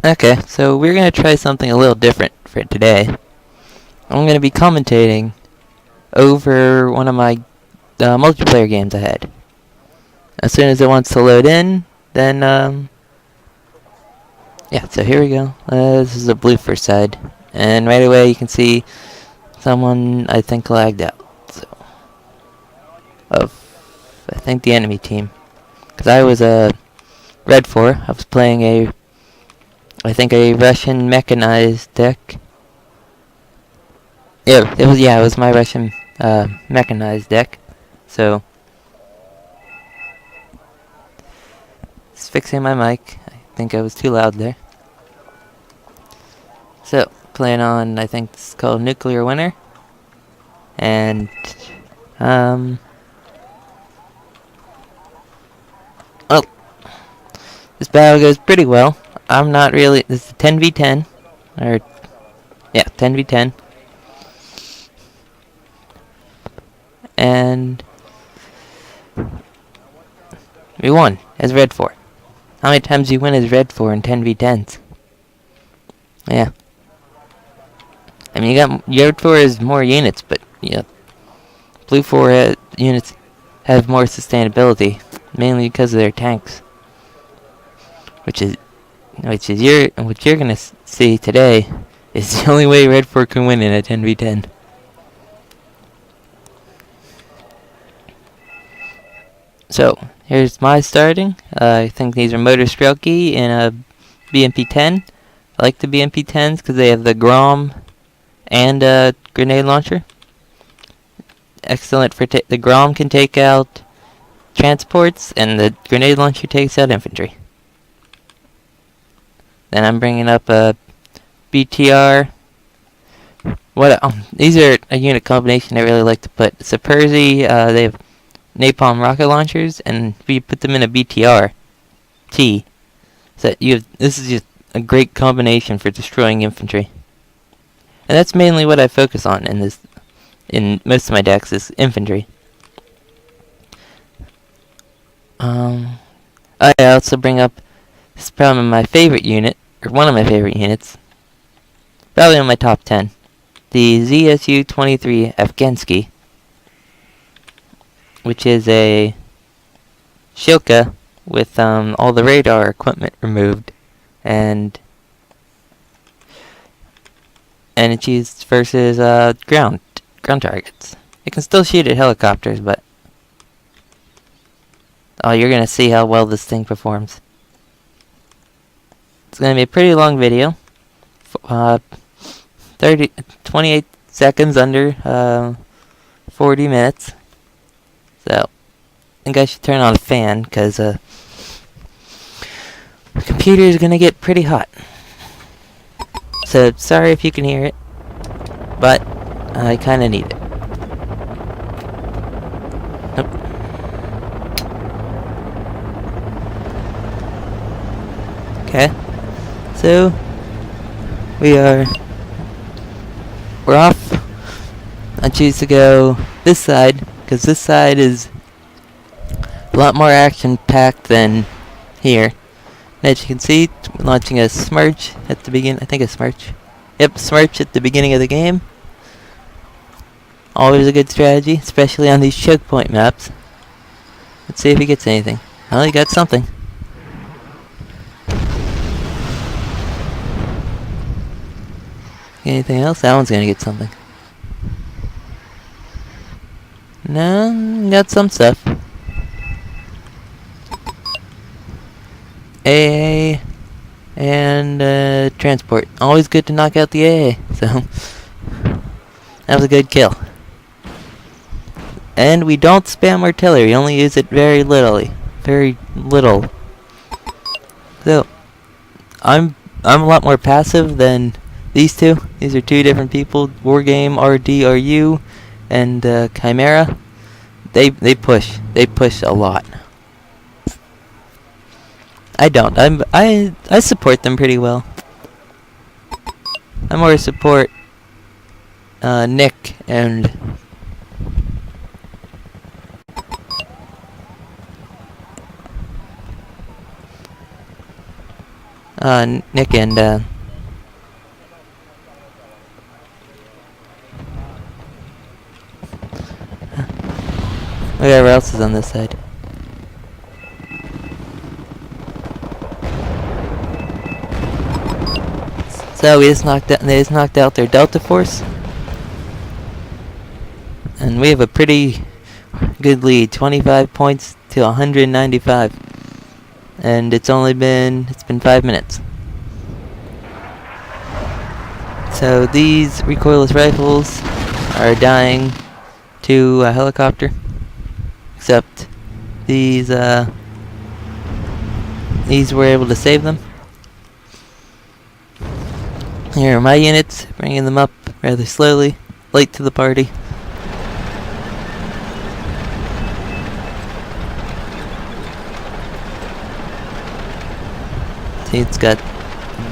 Okay, so we're gonna try something a little different for today. I'm gonna be commentating over one of my multiplayer games I had. As soon as it wants to load in, then yeah. So here we go. This is the blue first side, and right away you can see someone I think lagged out. So of I think the enemy team, because I was a redfor. I was playing I think a Russian mechanized deck. Yeah, it was my Russian mechanized deck. So, it's fixing my mic. I think I was too loud there. So, playing on, I think it's called Nuclear Winter. And, well, this battle goes pretty well. I'm not really, this is 10v10. Or, yeah, 10v10. And, we won as redfor. How many times you win as redfor in 10v10s? Yeah. I mean, red 4 has more units, but yeah, blue 4 units have more sustainability, mainly because of their tanks, which what you're gonna see today is the only way red 4 can win in a 10v10. So here's my starting. I think these are Motor Strelky in a BMP-10. I like the BMP-10s because they have the Grom and a grenade launcher. Excellent for the Grom can take out transports, and the grenade launcher takes out infantry. Then I'm bringing up a BTR. These are a unit combination I really like to put. It's a Percy. They have napalm rocket launchers, and we put them in a BTR T. So this is just a great combination for destroying infantry. And that's mainly what I focus on in most of my decks is infantry. I also bring up this is probably my favorite unit, or one of my favorite units. Probably in my top 10. The ZSU-23 Afghensky, which is a Shilka with all the radar equipment removed, and it's used versus ground targets. It can still shoot at helicopters, but you're gonna see how well this thing performs. It's gonna be a pretty long video, 28 seconds under 40 minutes. So I think I should turn on a fan because the computer is gonna get pretty hot. So sorry if you can hear it, but I kind of need it. Nope. Okay, so we're off. I choose to go this side because this side is a lot more action-packed than here. As you can see, launching a Smirch at the beginning. I think a Smirch. Yep, Smirch at the beginning of the game. Always a good strategy, especially on these choke point maps. Let's see if he gets anything. Well, he got something. Anything else? That one's gonna get something. No, got some stuff. AA and transport. Always good to knock out the AA. So that was a good kill. And we don't spam artillery. We only use it very little. So I'm a lot more passive than these two. These are two different people. Wargame RDRU and Chimera. They push. They push a lot. I don't. I support them pretty well. I more support Nick and Nick and whoever else is on this side. So they just knocked out their Delta Force. And we have a pretty good lead, 25 points to 195. And it's been 5 minutes. So these recoilless rifles are dying to a helicopter. Except these were able to save them. Here are my units, bringing them up rather slowly, late to the party. See, it's got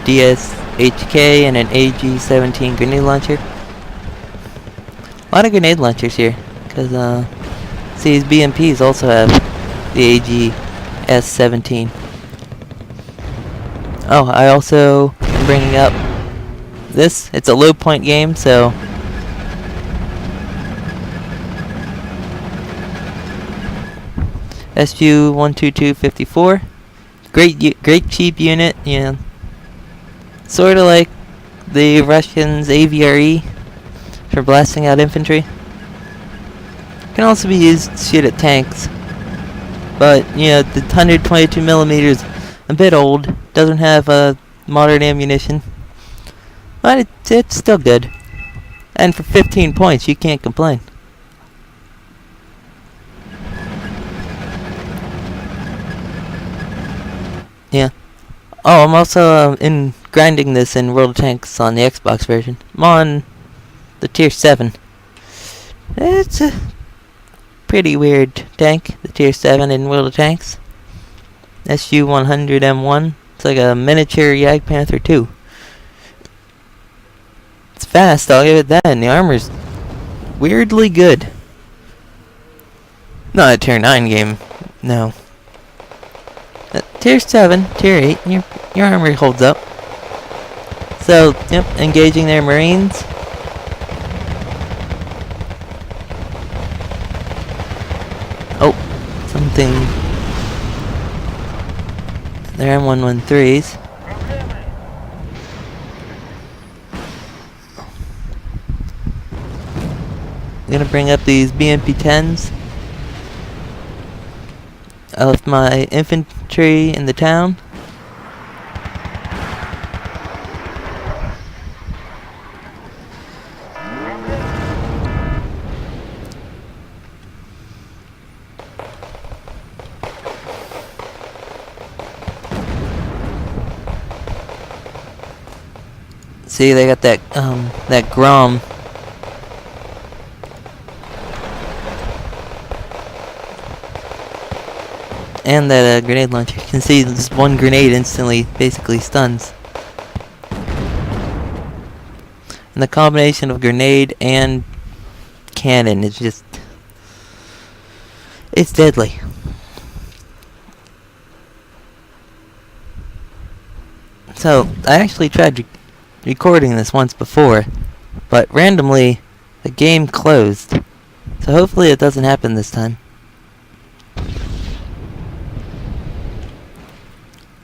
DSHK and an AG-17 grenade launcher. A lot of grenade launchers here, because see, these BMPs also have the AG-S-17. Oh, I also am bringing up this. It's a low point game, so SU-122-54. Great cheap unit, you know. Sort of like the Russians' AVRE for blasting out infantry. Can also be used to shoot at tanks. But, you know, the 122mm is a bit old. Doesn't have modern ammunition. But it's still good. And for 15 points, you can't complain. Yeah. Oh, I'm also in grinding this in World of Tanks on the Xbox version. I'm on the Tier 7. It's a pretty weird tank, the Tier 7 in World of Tanks. SU-100M1. It's like a miniature Jagdpanther 2. It's fast, I'll give it that, and the armor's weirdly good. Not a Tier 9 game, no. Tier 7, Tier 8, your armor holds up. So, yep, engaging their Marines. Oh, something. They're M113s. I'm gonna bring up these BMP-10s. I left my infantry in the town. See, they got that Grom. And that grenade launcher. You can see this one grenade instantly basically stuns. And the combination of grenade and cannon is just... it's deadly. So, I actually tried recording this once before, but randomly the game closed. So hopefully it doesn't happen this time.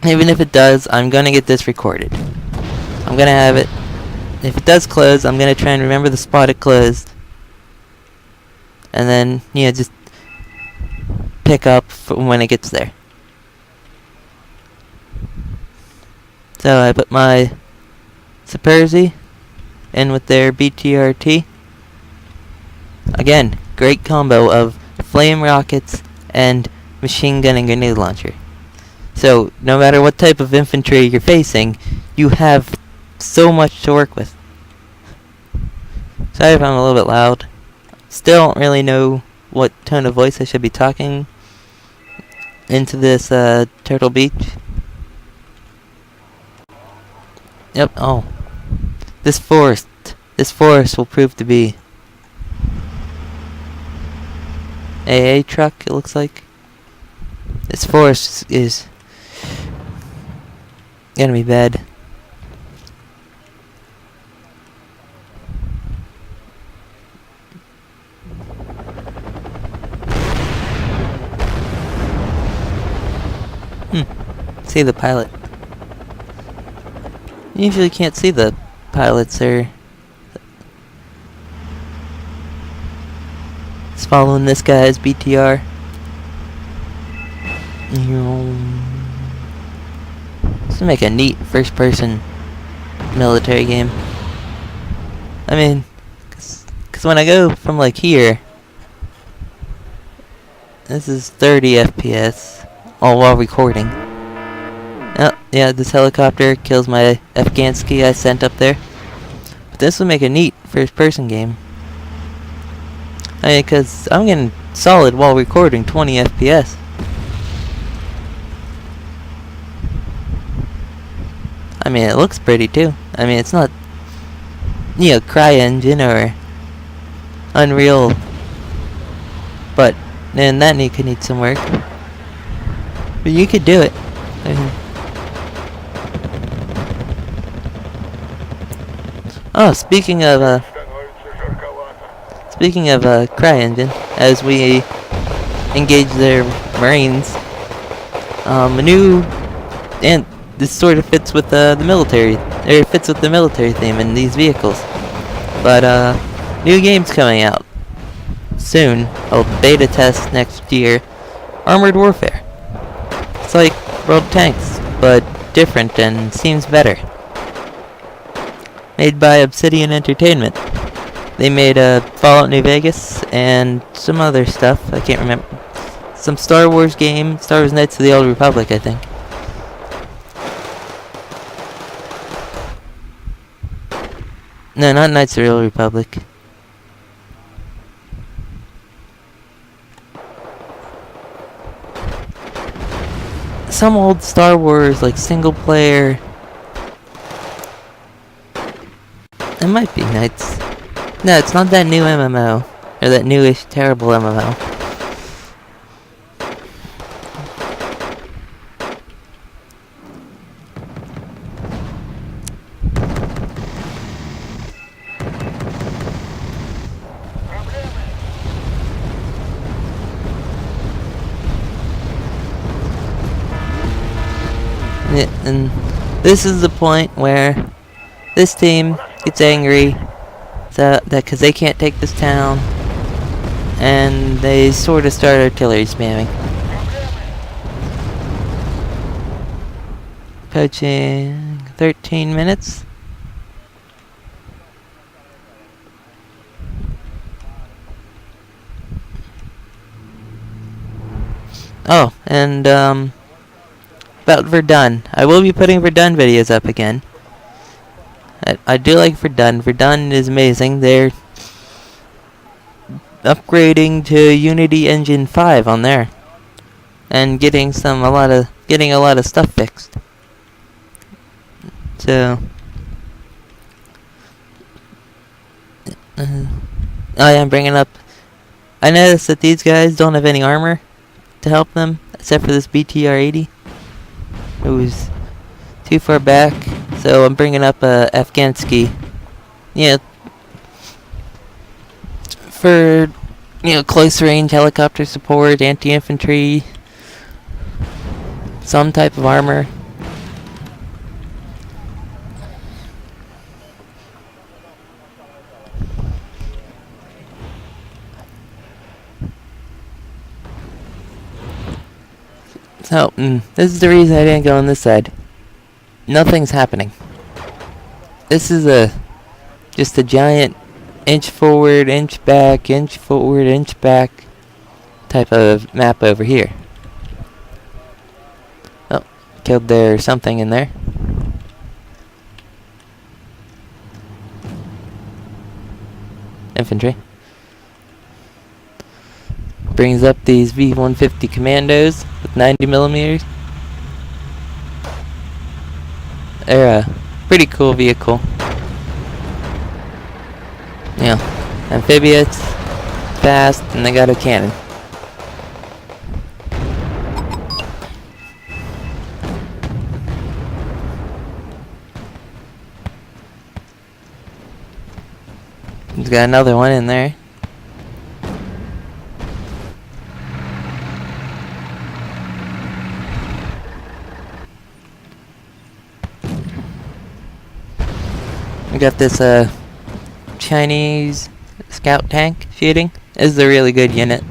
Even if it does, I'm gonna get this recorded. I'm gonna have it. If it does close, I'm gonna try and remember the spot it closed. And then, you know, just pick up when it gets there. So I put my Superzi in with their BTRT. Again, great combo of flame rockets and machine gun and grenade launcher. So, no matter what type of infantry you're facing, you have so much to work with. Sorry if I'm a little bit loud. Still don't really know what tone of voice I should be talking into this Turtle Beach. Yep, oh. This forest will prove to be AA truck, it looks like. This forest is... Enemy bed. See the pilot. You usually can't see the pilots or... It's following this guy's BTR. This would make a neat first-person military game. I mean, cause when I go from like here, this is 30 FPS, all while recording. Oh, yeah, this helicopter kills my Afghansky I sent up there. But this would make a neat first-person game. I mean, cause I'm getting solid while recording 20 FPS. I mean, it looks pretty too. I mean, it's not, you know, CryEngine or Unreal, but then that could need some work. But you could do it. I mean, oh, speaking of CryEngine, as we engage their Marines, a new, and this sort of fits with the military, or it fits with the military theme in these vehicles. But new game's coming out soon. I'll beta test next year. Armored Warfare. It's like World of Tanks, but different and seems better. Made by Obsidian Entertainment. They made Fallout New Vegas and some other stuff. I can't remember. Some Star Wars game, Star Wars Knights of the Old Republic, I think. No, not Knights of the Old Republic. Some old Star Wars, like single player. It might be Knights. No, it's not that new MMO. Or that newish, terrible MMO. Yeah, and this is the point where this team gets angry that because they can't take this town, and they sort of start artillery spamming. Approaching 13 minutes. Oh, and about Verdun. I will be putting Verdun videos up again. I do like Verdun. Verdun is amazing. They're upgrading to Unity Engine 5 on there, and getting a lot of stuff fixed. So, oh yeah, I'm bringing up. I noticed that these guys don't have any armor to help them, except for this BTR-80. It was too far back, so I'm bringing up a Afghansky. Yeah, for close range helicopter support, anti-infantry, some type of armor. So, this is the reason I didn't go on this side. Nothing's happening. This is just a giant inch forward, inch back, inch forward, inch back type of map over here. Oh, killed their something in there. Infantry. Brings up these V-150 commandos with 90 millimeters. They're a pretty cool vehicle. Yeah, amphibious, fast, and they got a cannon. He's got another one in there. We got this Chinese scout tank shooting. This is a really good unit.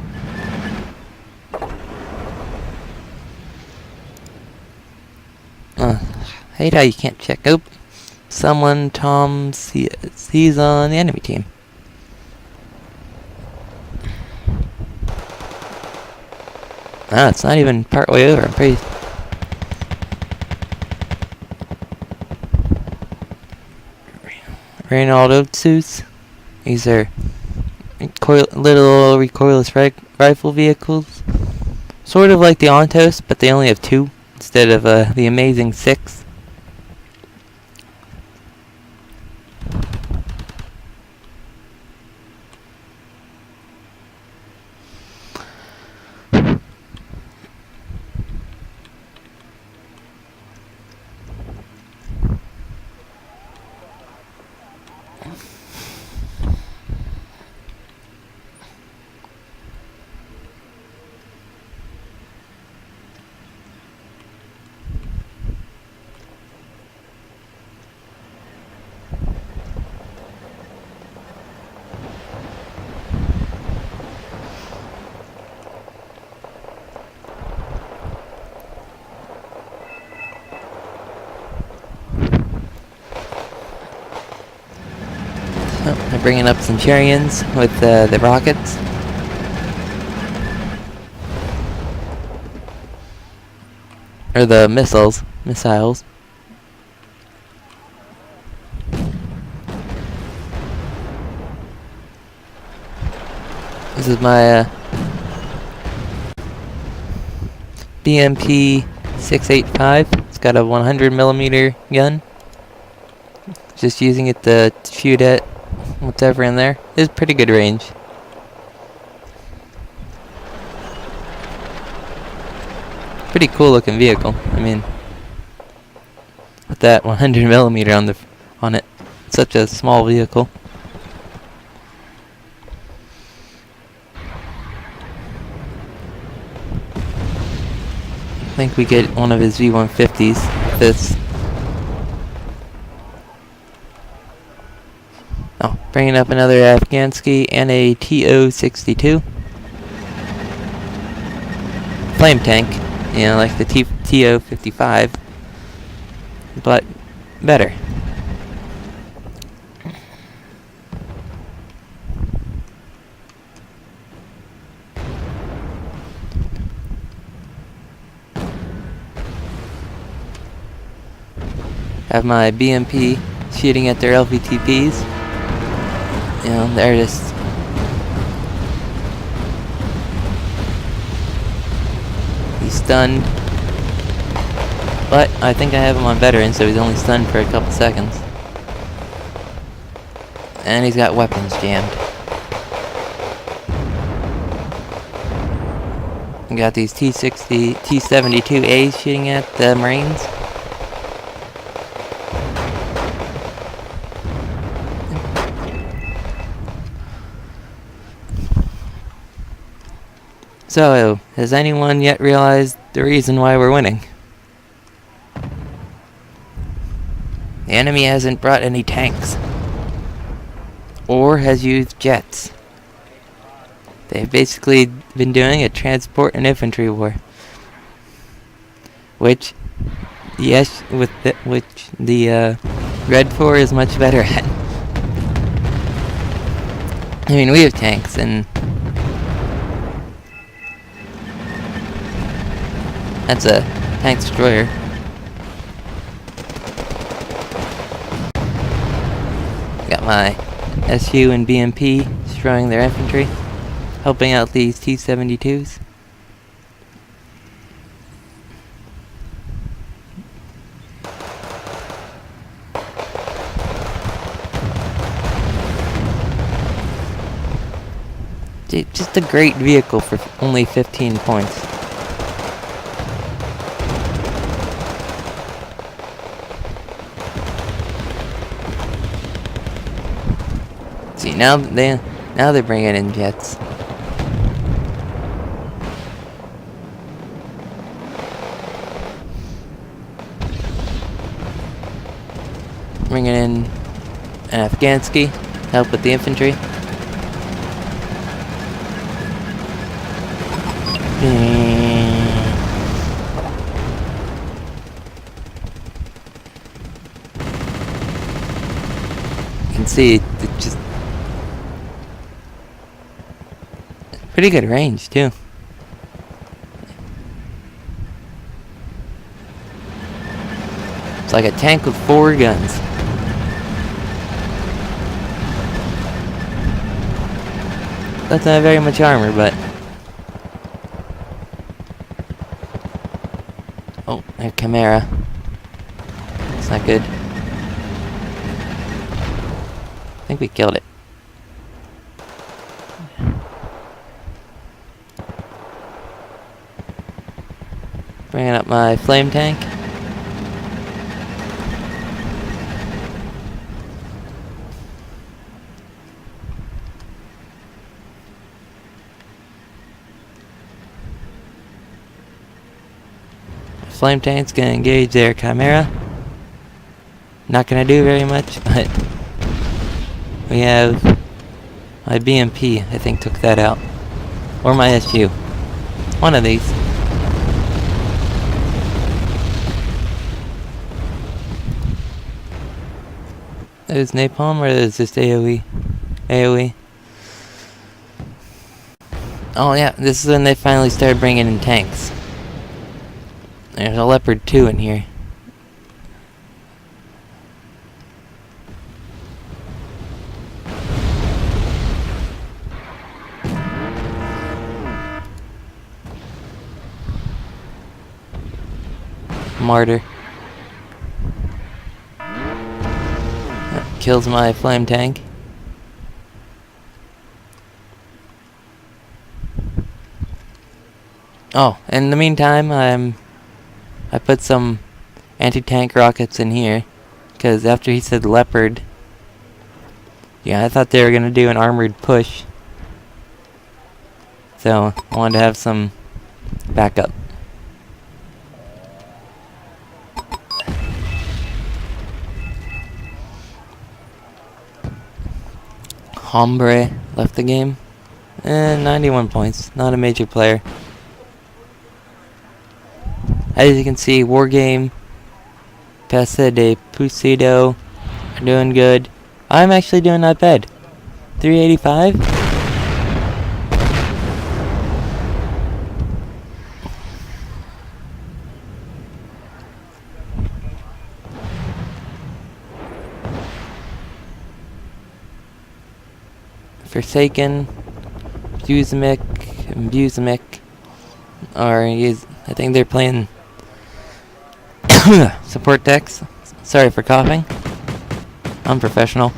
Hate how you can't check. Oh, Tom sees on the enemy team. Ah, it's not even part way over. I'm pretty. Reynolds suits. These are little recoilless rifle vehicles. Sort of like the Ontos, but they only have 2 instead of the amazing 6. Oh, they're bringing up some Charians with the rockets. Or the missiles. This is my BMP 685. It's got a 100mm gun. Just using it to shoot at whatever in there. It's pretty good range. Pretty cool looking vehicle. I mean, with that 100mm on it, such a small vehicle. I think we get one of his V150s. This. Oh, bringing up another Afghansky and a TO-62. Flame tank, you know, like the TO-55, but better. Have my BMP shooting at their LVTPs. You know, they're just... He's stunned. But I think I have him on veteran, so he's only stunned for a couple seconds. And he's got weapons jammed. We got these T-72As shooting at the Marines. So, has anyone yet realized the reason why we're winning? The enemy hasn't brought any tanks. Or has used jets. They've basically been doing a transport and infantry war. Which, yes, which the redfor is much better at. I mean, we have tanks and... That's a tank destroyer. Got my SU and BMP destroying their infantry, helping out these T-72s. Just a great vehicle for only 15 points. See, now they're bringing in jets. Bringing in an Afghansky, help with the infantry. You can see it just pretty good range too. It's like a tank with 4 guns. Doesn't have very much armor, but oh, a Chimera. That's not good. I think we killed it. Bringing up my flame tank. Flame tank's gonna engage their Chimera. Not gonna do very much, but we have my BMP, I think, took that out. Or my SU. One of these. Is napalm or is this AoE? AoE. Oh yeah, this is when they finally started bringing in tanks. There's a Leopard 2 in here. Martyr. That kills my flame tank. Oh, in the meantime, I put some anti-tank rockets in here, because after he said Leopard, yeah, I thought they were going to do an armored push. So, I wanted to have some backup. Hombre left the game. 91 points. Not a major player. As you can see, Wargame, Pesa de Pusido are doing good. I'm actually doing not bad. 385. Forsaken, Buzimic, or I think they're playing support decks. Sorry for coughing. Unprofessional.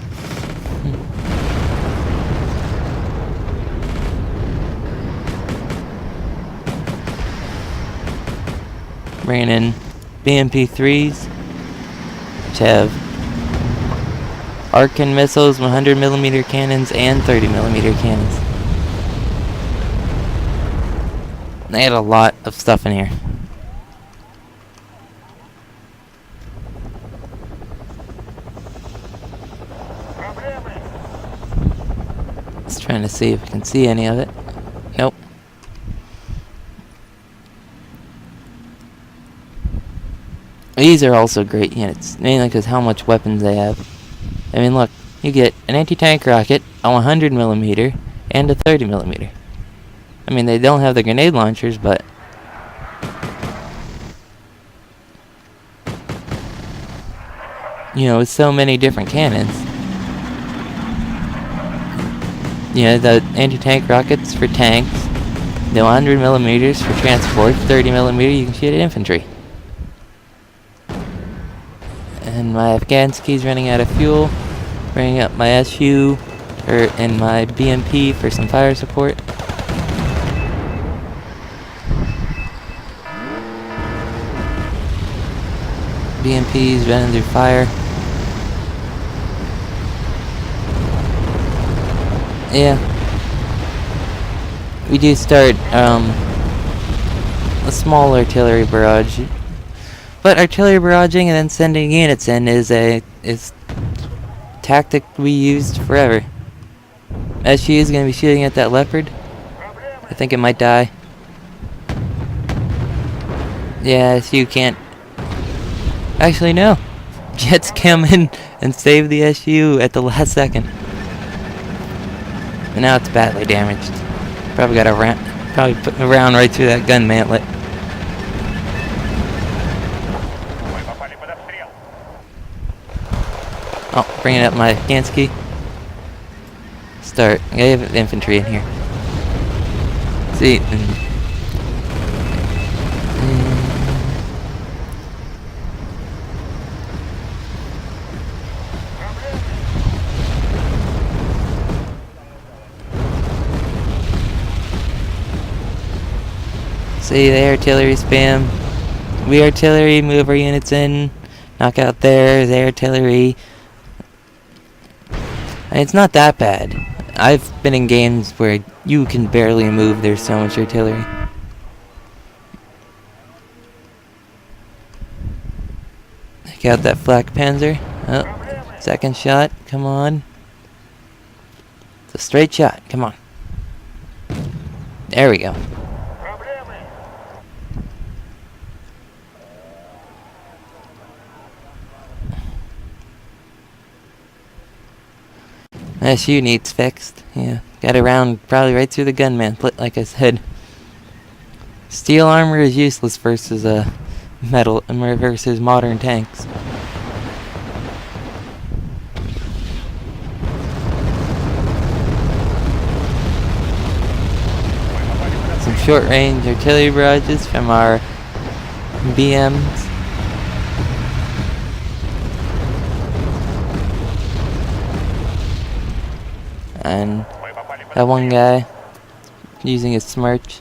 Bringing in BMP-3s, which have Arcan missiles, 100mm cannons, and 30mm cannons. They had a lot of stuff in here. Just trying to see if I can see any of it. Nope. These are also great units, mainly because how much weapons they have. I mean, look, you get an anti-tank rocket, a 100mm, and a 30mm. I mean, they don't have the grenade launchers, but you know, with so many different cannons. You know, the anti-tank rockets for tanks, the 100mm for transport, 30mm you can shoot at infantry. And my Afghansky's running out of fuel. Bringing up my SU and my BMP for some fire support. BMP's running through fire. Yeah. We do start a small artillery barrage. But artillery barraging and then sending units in is tactic we used forever. SU is going to be shooting at that leopard. I think it might die. Yeah, SU can't. Actually, no. Jets come in and save the SU at the last second. And now it's badly damaged. Probably got probably put a round right through that gun mantlet. Oh, bringing up my Gansky. Start. I have infantry in here. See. See the artillery spam. We artillery, move our units in. Knock out there, the artillery. And it's not that bad. I've been in games where you can barely move, there's so much artillery. Take out that flak panzer. Oh, second shot, come on. It's a straight shot, come on. There we go. SU needs fixed. Yeah, got a round probably right through the gunman, like I said. Steel armor is useless versus metal versus modern tanks. Some short-range artillery barrages from our BMs. And that one guy using his smirch.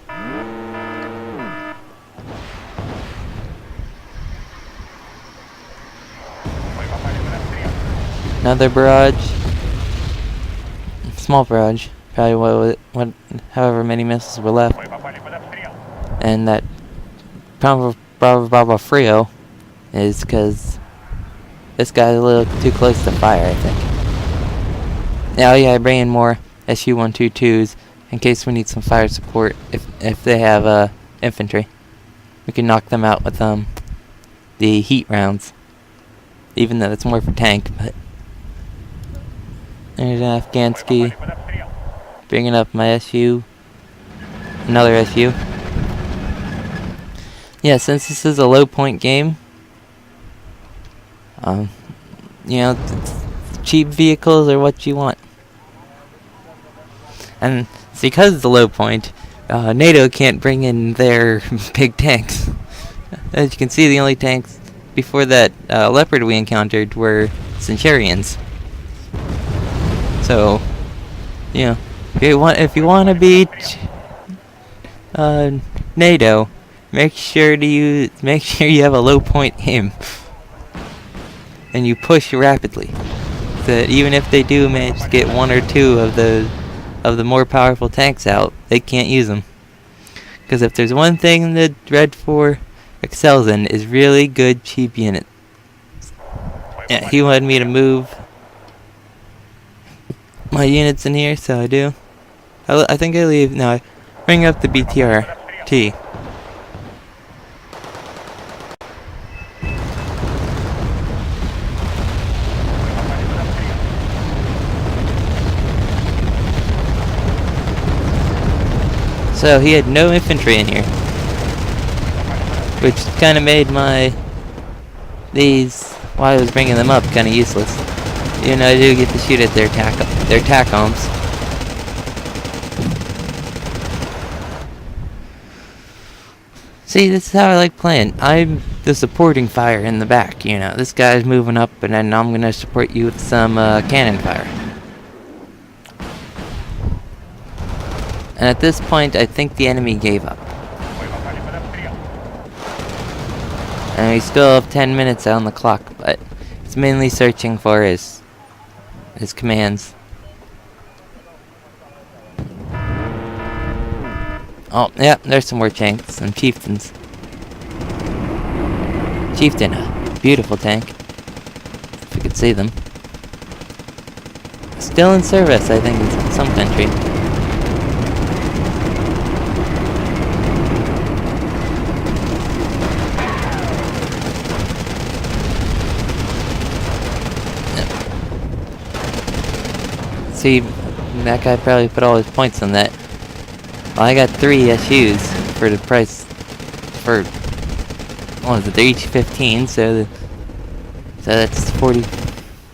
Another barrage. Small barrage. Probably however many missiles were left. And that Bravo Frio is because this guy's a little too close to fire, I think. Now, yeah, I bring in more SU-122s in case we need some fire support. If they have infantry, we can knock them out with the heat rounds. Even though it's more for tank, but there's an Afghansky. Bringing up my SU, another SU. Yeah, since this is a low point game, you know, cheap vehicles are what you want. And it's because it's a low point, NATO can't bring in their big tanks. As you can see, the only tanks before that Leopard we encountered were Centurions. So, you know, if you want to beat NATO, make sure you have a low point aim, and you push rapidly. That even if they do manage to get one or two of the more powerful tanks out, they can't use them. Because if there's one thing that redfor excels in, is really good cheap units. Yeah, he wanted me to move my units in here, so I do. I think I leave. No, I bring up the BTRT. So he had no infantry in here, which kind of made these while I was bringing them up kind of useless. Even though I do get to shoot at their TACOMs. See, this is how I like playing. I'm the supporting fire in the back. You know, this guy's moving up, and then I'm gonna support you with some cannon fire. And at this point, I think the enemy gave up. And we still have 10 minutes on the clock, but it's mainly searching for his commands. Oh, yeah, there's some more tanks, some chieftains. Chieftain, a beautiful tank. If you could see them. Still in service, I think, in some country. See, that guy probably put all his points on that. Well, I got 3 SUs for the price. For what was it? They're each 15, so that's 40.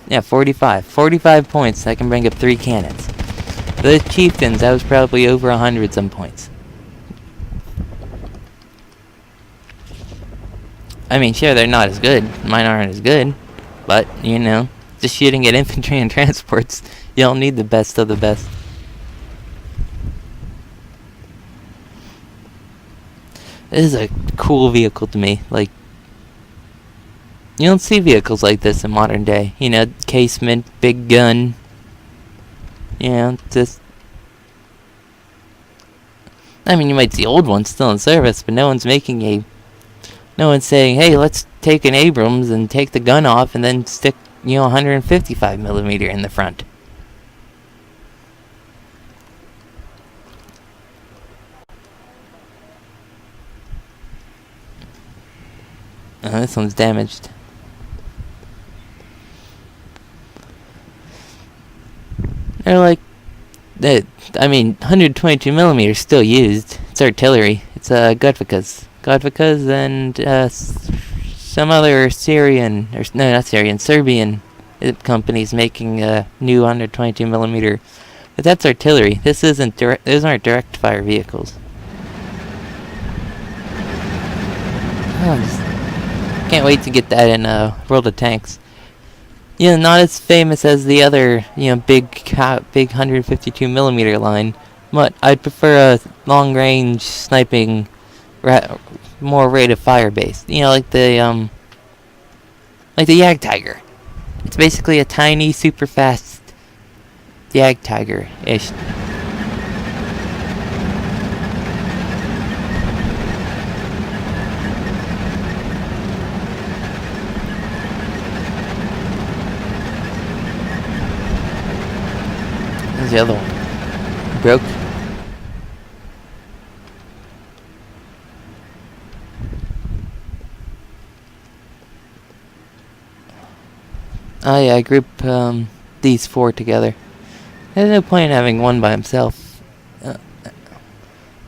Yeah, 45. 45 points. I can bring up 3 cannons. Those chieftains, I was probably over 100 some points. I mean, sure, they're not as good. Mine aren't as good, but you know, just shooting at infantry and transports, you don't need the best of the best. This is a cool vehicle to me. Like, you don't see vehicles like this in modern day. You know, casement, big gun. You know, just... I mean, you might see old ones still in service, but no one's making a... No one's saying, hey, let's take an Abrams and take the gun off and then stick, you know, 155mm in the front. This one's damaged. They're like... I mean, 122mm is still used. It's artillery. It's Godvikas. Godvikas and some other Syrian... Or, no, not Syrian. Serbian companies making new 122mm. But that's artillery. This isn't direct... Those aren't direct fire vehicles. Oh, can't wait to get that in World of Tanks. You know, not as famous as the other, you know, big 152mm line, but I'd prefer a long-range sniping, more rate of fire based. You know, like the Jag Tiger. It's basically a tiny, super fast Jag Tiger-ish. There's the other one. Broke. Oh yeah, I group these 4 together. There's no point in having one by himself.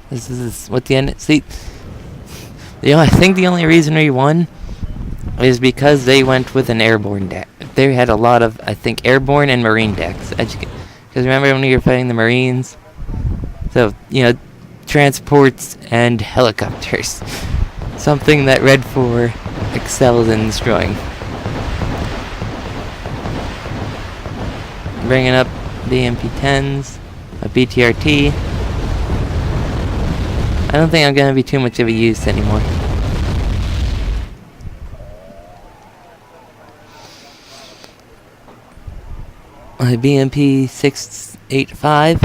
This is what the end. See, I think the only reason we won is because they went with an airborne deck. They had a lot of, I think, airborne and marine decks. Because remember when we were fighting the Marines? So, you know, transports and helicopters. Something that redfor excels in destroying. Bringing up the MP10s, a BTRT. I don't think I'm going to be too much of a use anymore. My BMP 685.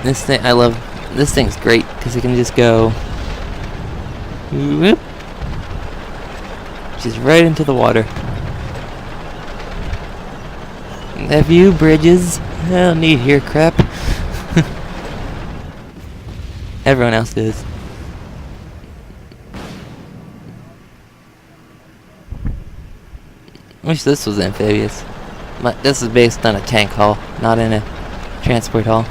This thing, I love. This thing's great because it can just go whoop, just right into the water. Have you bridges? I don't need here crap. Everyone else does. Wish this was amphibious. But this is based on a tank hull, not in a transport hull.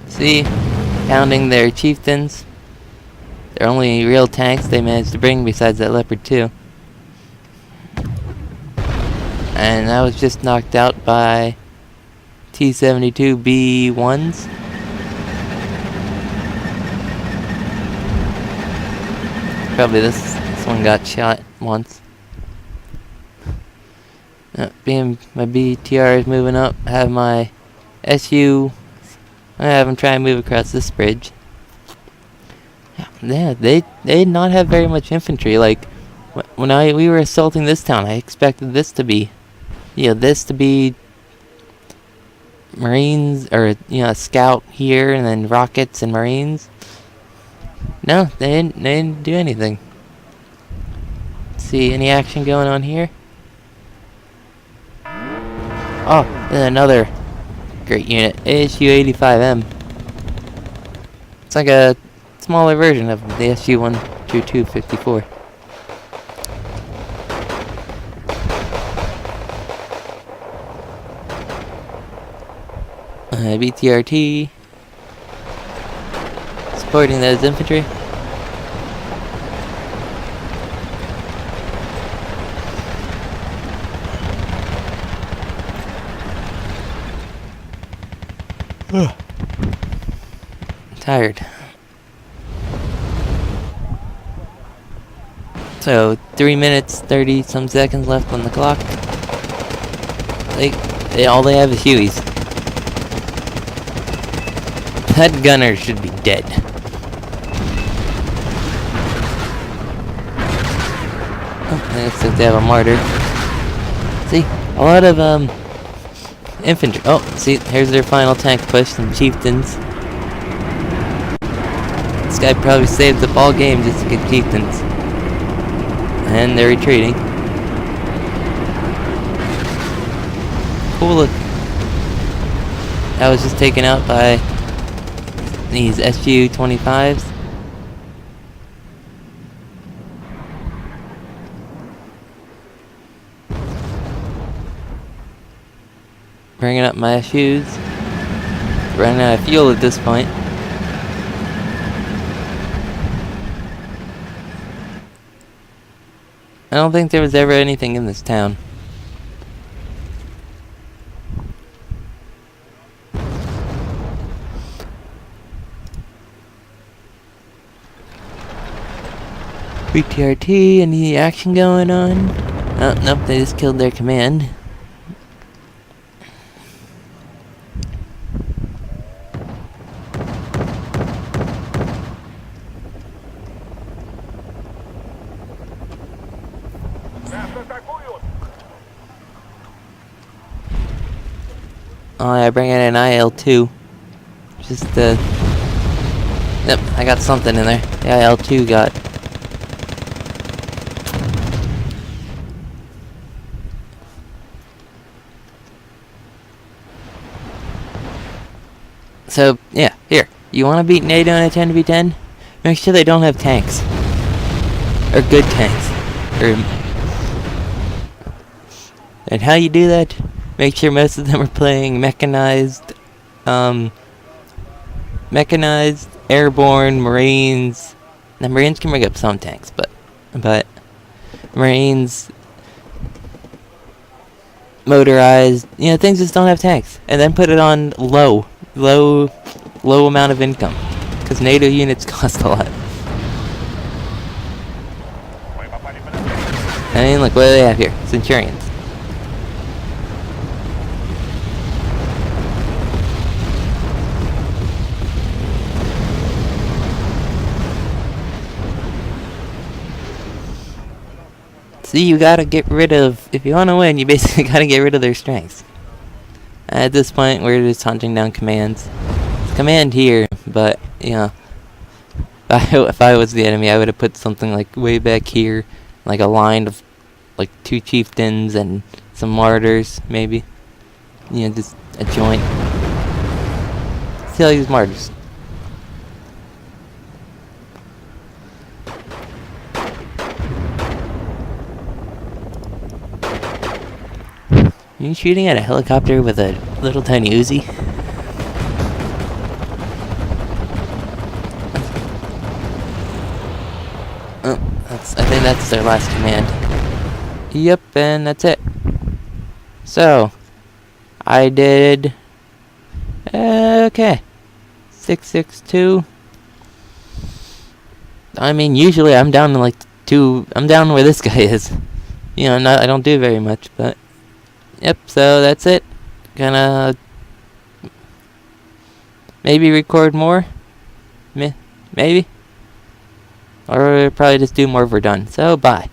See? Pounding their chieftains. They're only real tanks they managed to bring besides that Leopard 2. And I was just knocked out by T-72B1s. Probably this one got shot once. My BTR is moving up. I have my SU. I have them try and move across this bridge. Yeah, they did not have very much infantry. Like when we were assaulting this town, I expected this to be, this to be Marines, or a scout here, and then rockets and Marines. No, they didn't do anything. See any action going on here? Oh, another great unit, ASU 85M. It's like a smaller version of the SU 12254. BTRT supporting those infantry. Tired. So 3 minutes 30 some seconds left on the clock. All they have is Hueys. That gunner should be dead. Oh, looks like they have a martyr. See, a lot of infantry. Oh, see, here's their final tank push, some chieftains. This guy probably saved the ball game just to get chieftains. And they're retreating. Cool look. That was just taken out by these SU-25s. Bringing up my SUs. Running out of fuel at this point. I don't think there was ever anything in this town. BTRT, any action going on? Oh, nope, they just killed their command. Oh, I bring in an IL-2. Just, yep, I got something in there. The IL-2 got... So, yeah, here. You want to beat NATO in a 10v10? Make sure they don't have tanks. Or good tanks. And how you do that? Make sure most of them are playing mechanized, airborne, Marines. The Marines can bring up some tanks, but Marines, motorized, things just don't have tanks. And then put it on low amount of income, because NATO units cost a lot. I mean, look, what do they have here? Centurions. See, you gotta get rid of, if you wanna win, you basically gotta get rid of their strengths. At this point, we're just hunting down commands. It's command here, but, if I was the enemy, I would have put something like way back here, like a line of, like, 2 chieftains and some martyrs, maybe. Just a joint. See all these martyrs. Are you shooting at a helicopter with a little tiny Uzi? Oh, I think that's their last command. Yep, and that's it. So, I did... okay. 662. I mean, usually I'm down to like 2... I'm down where this guy is. I don't do very much, but... Yep, so that's it. Gonna maybe record more. Maybe. Or probably just do more if we're done. So, bye.